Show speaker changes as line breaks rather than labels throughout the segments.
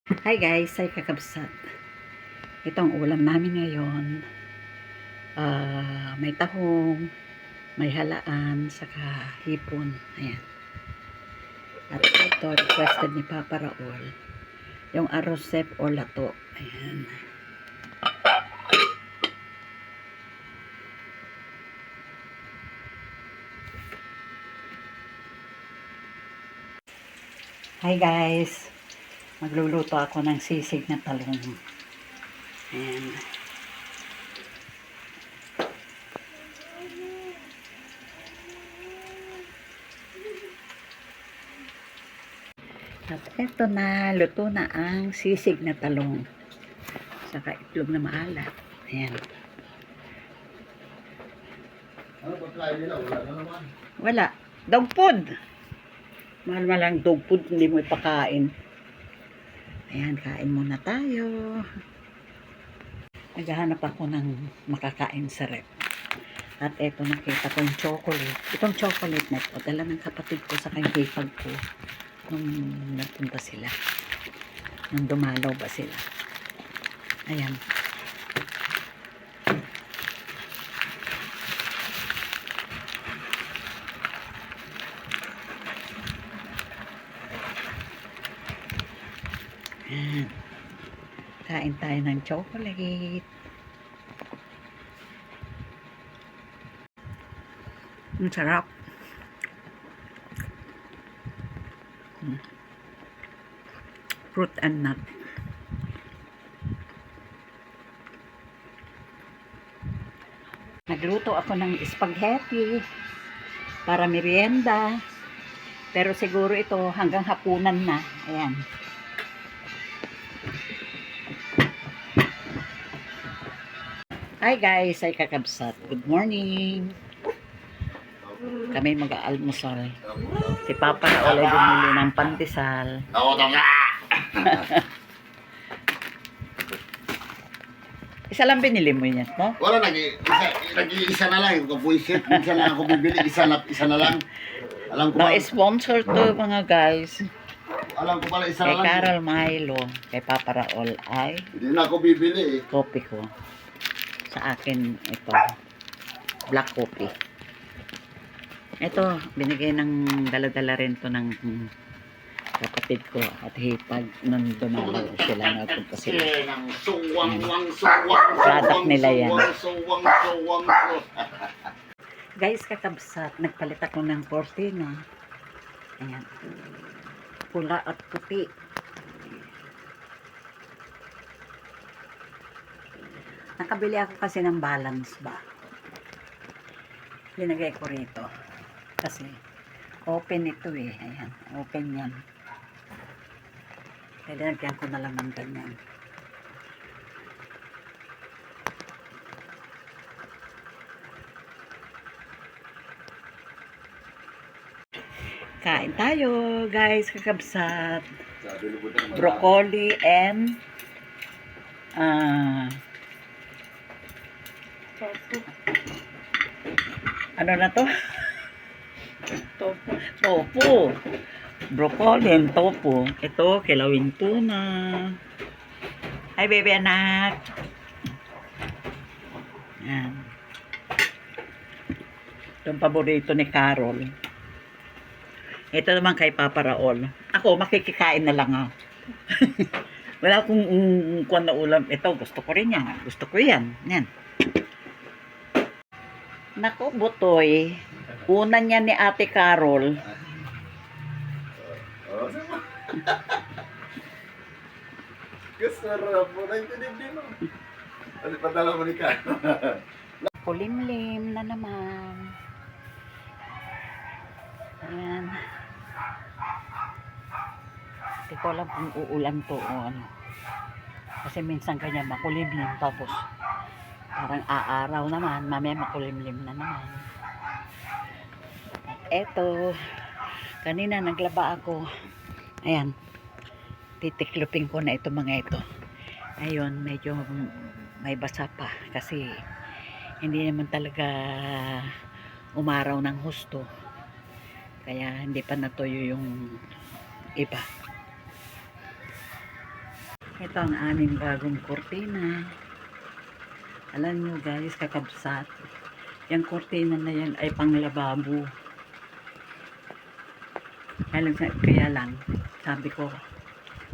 Hi guys, ay kakabsat. Itong ulam namin ngayon. May tahong, may halaan, saka hipon. Ayan. At ito, requested ni Papa Raul. Yung arrosep o lato. Ayan. Hi guys. Magluluto ako ng sisig na talong. Ayan. At eto na, luto na ang sisig na talong. Saka itlog na maalat. Ayan.
Ano ba try nila? Wala na naman.
Wala. Dog food. Mahal lang dog food, hindi mo ipakain. Ayan, kain muna tayo. Naghahanap ako ng makakain sa rep. At eto, nakita ko yung chocolate. Itong chocolate na ito, dala ng kapatid ko sa kanyang hipag ko nung nagpunta sila. Nung dumalaw ba sila. Ayan. Ayan. Kain tayo ng chocolate. Ang sarap. Fruit and nut. Nagluto ako ng spaghetti para merienda. Pero siguro ito hanggang hapunan na. Ayan. Hi guys, ay kakabsat. Good morning. Kami mag-aalmusal. Si Papa na ulit bumili ng pandesal.
Oo, tama!
Isa lang binili mo yan, no?
Wala, nag-iisa na lang. Kapuisit, minsan lang ako bibili. Isa na lang. Alam ko
No,
ba?
sponsor to mga guys.
Alam ko pala, isa
Kay
na lang.
Carol Milo, kay Papa Raul ay
Hindi na ako bibili eh.
coffee ko. Sa akin ito, black coffee. Ito, binigay ng dala-dala rin to ng kapatid ko at hipag nung dumalaw sila, nagpunta sila.
Ng suwang.
Product nila yan.
Suwang.
Guys, kakabsat, nagpalit ako ng cortina. Ayan. Pula at puti. Nakabili ako kasi ng balance ba. Linagay ko rito. Kasi open ito eh. Ayan, open yan. Kaya linagyan ko na lang ng ganyan. Kain tayo, guys, kakabsat. Broccoli and ano na to? Tofu. Broccoli and tofu. Ito, kilawin tuna. Hi, baby anak. Yan. Itong paborito ni Carol. Ito naman kay Papa Raul. Ako, makikikain na lang ako. Wala akong kuwan na ulam. Ito, gusto ko rin yan. Gusto ko yan. Yan. Nako, butoy. Una niya ni Ate Carol.
Kasarap mo. Naintindihan mo. Ano padala mo ni Ka?
Kulimlim na naman. Ayan. Hindi ko alam kung uulan to o ano. Kasi minsan kanya makulimlim tapos parang aaraw naman. Mamaya makulimlim na naman. At eto, kanina naglaba ako. Ayan. Titiklopin ko na ito mga ito. Ayun, medyo may basa pa. Kasi hindi naman talaga umaraw ng husto. Kaya hindi pa natuyo yung iba. Ito ang aming bagong kurtina. Alam nyo guys, kakabsat. Yung kurtina na yan ay panglababo. Kaya lang, sabi ko,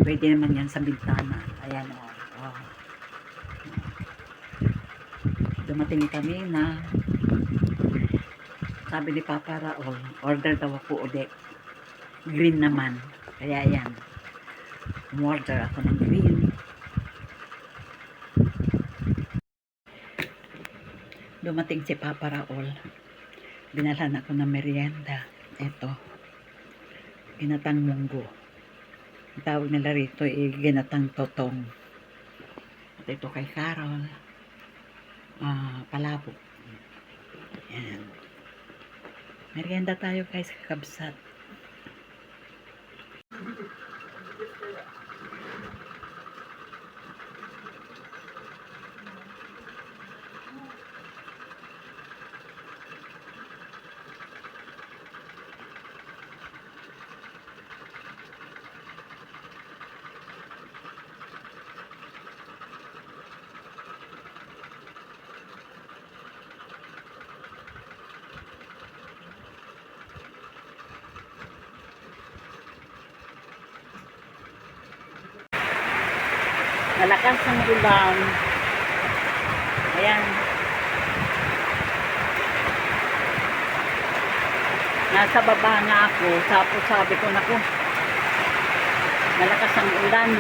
pwede naman yan sa bintana. Ayan o. Oh. Dumating kami na sabi ni Papa Raul, order daw ako ulit. Green naman. Kaya yan. Umorder ako ng green. Dumating si Papa Raul. Binalhan ako ng merienda. Ito. Ginatang munggo. Ang tawag nila rito ay ginatang totong. At ito kay Carol. Palabok. Yan. Merienda tayo guys, kakabsat. Malakas ang ulan. Ayan. Nasa baba na ako. Tapos sabi ko, naku, malakas ang ulan.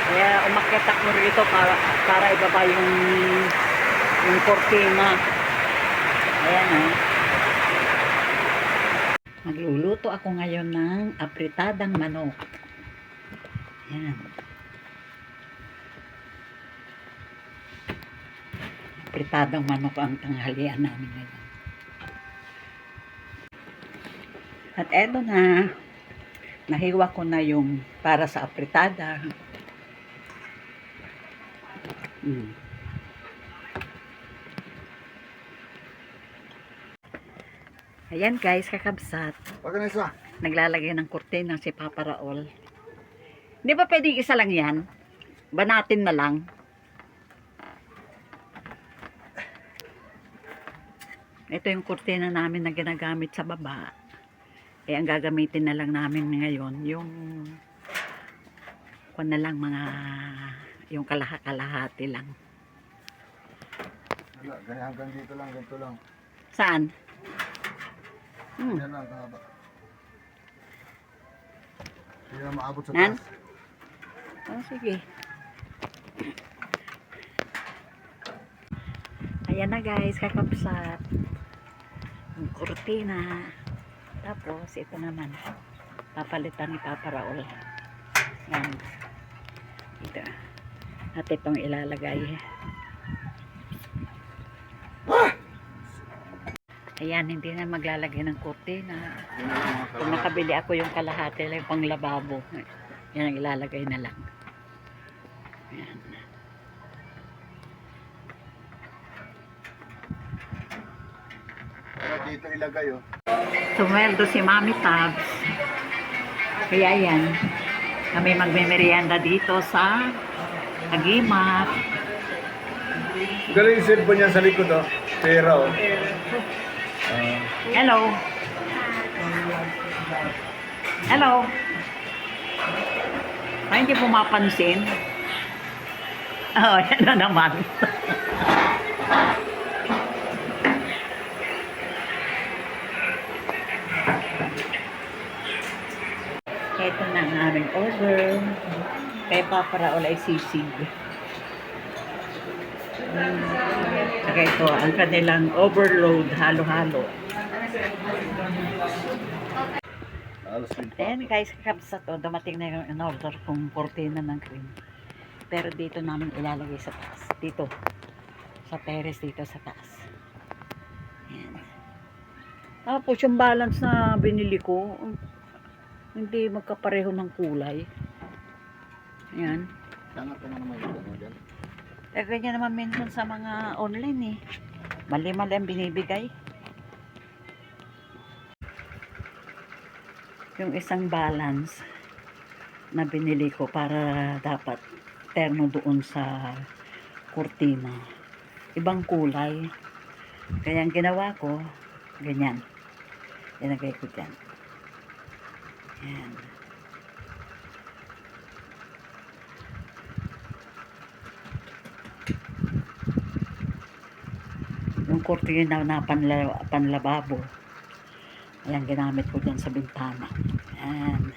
Kaya umakyat ako rito para ibaba yung kortina. Ayan o. Magluluto ako ngayon ng apritadang manok. Ayan. Apritadang manok ang tanghalian namin ngayon. At eto na, nahiwa ko na yung para sa apritada. Ayan guys, kakabsat. Naglalagay ng kurtina si Papa Raul. Di ba pwedeng isa lang yan? Banatin na lang. Ito yung kurtina namin na ginagamit sa baba. Eh, ang gagamitin na lang namin ngayon, yung kung na lang yung kalahati lang.
Wala, hanggang dito lang, ganito lang.
Saan?
Yan lang, kahaba. Hindi na maabot sa
Nan?
taas.
Oh, sige. Ayan na guys, kakapsat. Yung kurtina. Tapos, ito naman. Papalitan ni Papa Raul. Yan. Ito. At itong ilalagay. Ayan, hindi na maglalagay ng kurtina. Kung nakabili ako yung kalahati lang, yung panglababo. Yan ang ilalagay na lang. Ayan.
Pero dito ilagay oh.
Sumweldo si Mami Tabs. Kaya yan. Kami magme-merienda dito sa Agimat.
Galing yung cellphone niya sa likod oh. Pera oh.
Hello. Hello. Ay, hindi pumapansin. Oh, yan na naman. Ito na ang aming order. Kay Papa Raul ay sisig. Saka ito, ang kanilang overload, halo-halo. Ayan guys, kakabsa to. Dumating na yung in-order kong kurtina ng cream. Pero dito namin ilalagay sa taas. Dito. Sa terrace dito sa taas. Ayan. Tapos yung balance na binili ko, hindi magkapareho ng kulay. Ayan.
Sangat ka naman yung dyan.
Eh, ganyan naman minsan sa mga online eh. Mali-mali ang binibigay. Yung isang balance, na binili ko para dapat terno doon sa kurtina. Ibang kulay. Kaya ang ginawa ko, ganyan. Ilagay ko dyan. Yan. Yung kurtina na panlababo, ayan, ginamit ko dyan sa bintana. Ayan.